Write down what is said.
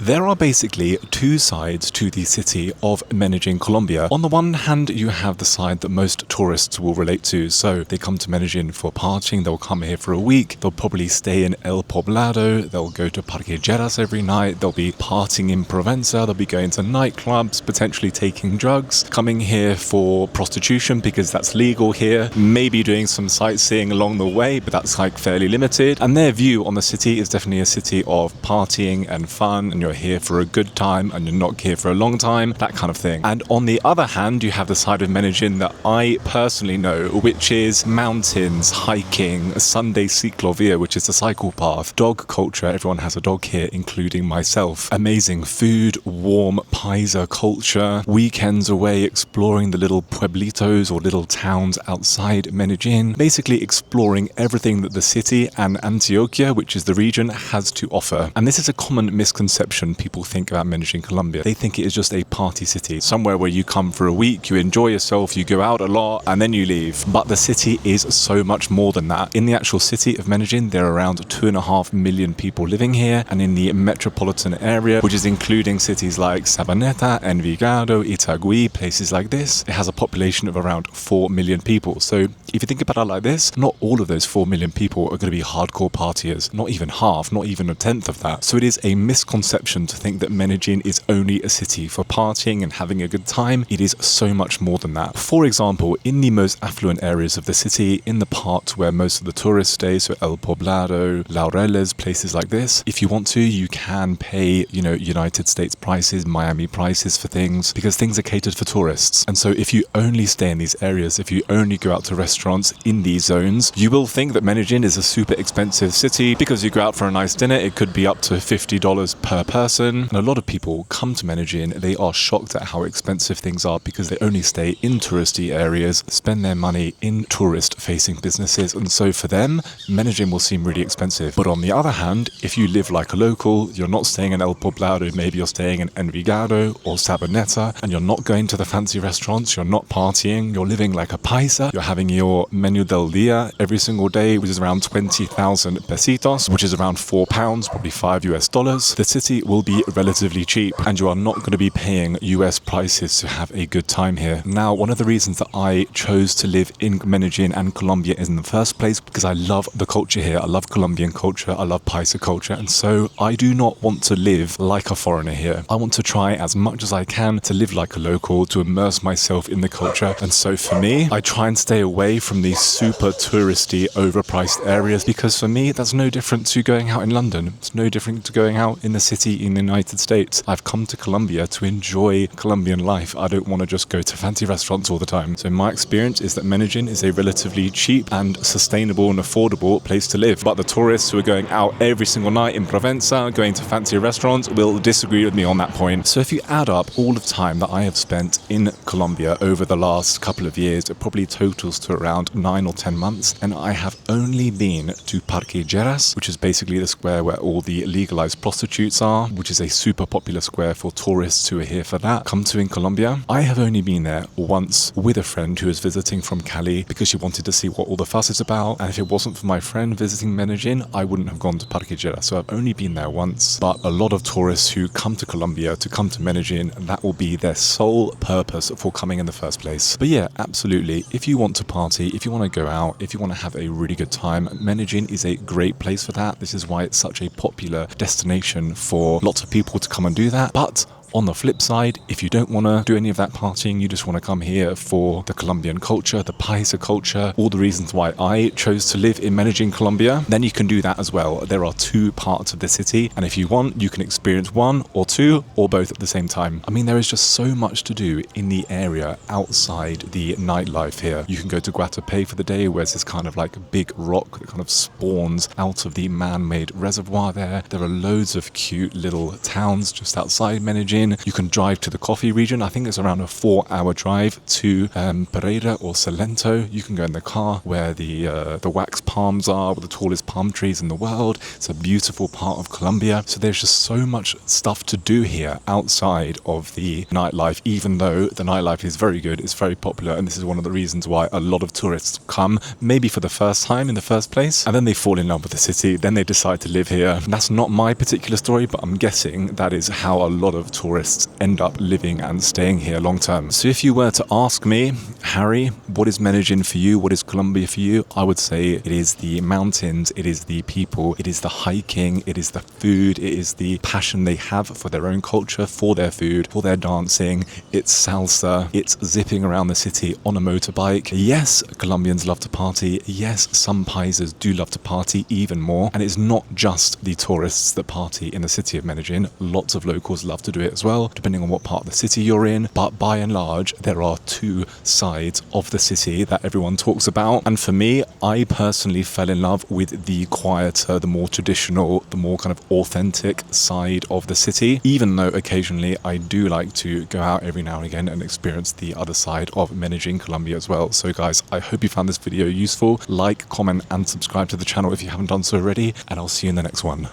There are basically two sides to the city of Medellin, Colombia. On the one hand, you have the side that most tourists will relate to. So they come to Medellin for partying, they'll come here for a week, they'll probably stay in El Poblado, they'll go to Parque Lleras every night, they'll be partying in Provenza, they'll be going to nightclubs, potentially taking drugs, coming here for prostitution because that's legal here, maybe doing some sightseeing along the way, but that's like fairly limited. And their view on the city is definitely a city of partying and fun, and you're here for a good time and you're not here for a long time, that kind of thing. And on the other hand, you have the side of Medellin that I personally know, which is mountains, hiking, a Sunday ciclovía, which is a cycle path, dog culture, everyone has a dog here, including myself, amazing food, warm paisa culture, weekends away exploring the little pueblitos or little towns outside Medellin, basically exploring everything that the city and Antioquia, which is the region, has to offer. And this is a common misconception people think about Medellin, Colombia. They think it is just a party city, somewhere where you come for a week, you enjoy yourself, you go out a lot, and then you leave. But the city is so much more than that. In the actual city of Medellin, there are around 2.5 million people living here, and in the metropolitan area, which is including cities like Sabaneta, Envigado, Itagüí, places like this, it has a population of around 4 million people. So if you think about it like this, not all of those 4 million people are going to be hardcore partiers, not even half, not even a tenth of that. So it is a misconception to think that Medellin is only a city for partying and having a good time. It is so much more than that. For example, in the most affluent areas of the city, in the parts where most of the tourists stay, so El Poblado, Laureles, places like this, if you want to, you can pay, United States prices, Miami prices for things, because things are catered for tourists. And so if you only stay in these areas, if you only go out to restaurants in these zones, you will think that Medellin is a super expensive city because you go out for a nice dinner, it could be up to $50 per person. And a lot of people come to Medellin, they are shocked at how expensive things are because they only stay in touristy areas, spend their money in tourist-facing businesses, and so for them, Medellin will seem really expensive. But on the other hand, if you live like a local, you're not staying in El Poblado, maybe you're staying in Envigado or Sabaneta, and you're not going to the fancy restaurants, you're not partying, you're living like a paisa, you're having your menu del dia every single day, which is around 20,000 pesitos, which is around £4, probably $5. The city will be relatively cheap, and you are not going to be paying US prices to have a good time here. Now, one of the reasons that I chose to live in Medellin and Colombia in the first place, because I love the culture here, I love Colombian culture, I love paisa culture, and so I do not want to live like a foreigner here. I want to try as much as I can to live like a local, to immerse myself in the culture, and so for me, I try and stay away from these super touristy, overpriced areas, because for me, that's no different to going out in London. It's no different to going out in the city in the United States. I've come to Colombia to enjoy Colombian life. I don't want to just go to fancy restaurants all the time. So my experience is that Medellin is a relatively cheap and sustainable and affordable place to live. But the tourists who are going out every single night in Provenza, going to fancy restaurants, will disagree with me on that point. So if you add up all the time that I have spent in Colombia over the last couple of years, it probably totals to around 9 or 10 months. And I have only been to Parque Lleras, which is basically the square where all the legalized prostitutes are, which is a super popular square for tourists who are here for that, come to in Colombia. I have only been there once with a friend who was visiting from Cali because she wanted to see what all the fuss is about. And if it wasn't for my friend visiting Medellin, I wouldn't have gone to Parque Lleras. So I've only been there once. But a lot of tourists who come to Colombia to come to Medellin, that will be their sole purpose for coming in the first place. But yeah, absolutely. If you want to party, if you want to go out, if you want to have a really good time, Medellin is a great place for that. This is why it's such a popular destination for lots of people to come and do that. But on the flip side, if you don't want to do any of that partying, you just want to come here for the Colombian culture, the paisa culture, all the reasons why I chose to live in Medellin, Colombia, then you can do that as well. There are two parts of the city, and if you want, you can experience one or two or both at the same time. I mean, there is just so much to do in the area outside the nightlife here. You can go to Guatapé for the day, where there's this kind of like big rock that kind of spawns out of the man-made reservoir there. There are loads of cute little towns just outside Medellin. Medellin. You can drive to the coffee region. I think it's around a 4-hour drive to Pereira or Salento. You can go in the car where the wax palms are, with the tallest palm trees in the world. It's a beautiful part of Colombia. So there's just so much stuff to do here outside of the nightlife, even though the nightlife is very good, it's very popular, and this is one of the reasons why a lot of tourists come, maybe for the first time in the first place, and then they fall in love with the city, then they decide to live here. And that's not my particular story, but I'm guessing that is how a lot of tourists end up living and staying here long term. So if you were to ask me, Harry, what is Medellin for you? What is Colombia for you? I would say it is the mountains, it is the people, it is the hiking, it is the food, it is the passion they have for their own culture, for their food, for their dancing. It's salsa, it's zipping around the city on a motorbike. Yes, Colombians love to party. Yes, some paisas do love to party even more. And it's not just the tourists that party in the city of Medellin. Lots of locals love to do it as well, depending on what part of the city you're in. But by and large, there are two sides of the city that everyone talks about. And for me, I personally fell in love with the quieter, the more traditional, the more kind of authentic side of the city, even though occasionally I do like to go out every now and again and experience the other side of Medellin, Colombia as well. So guys, I hope you found this video useful. Like, comment and subscribe to the channel if you haven't done so already, and I'll see you in the next one.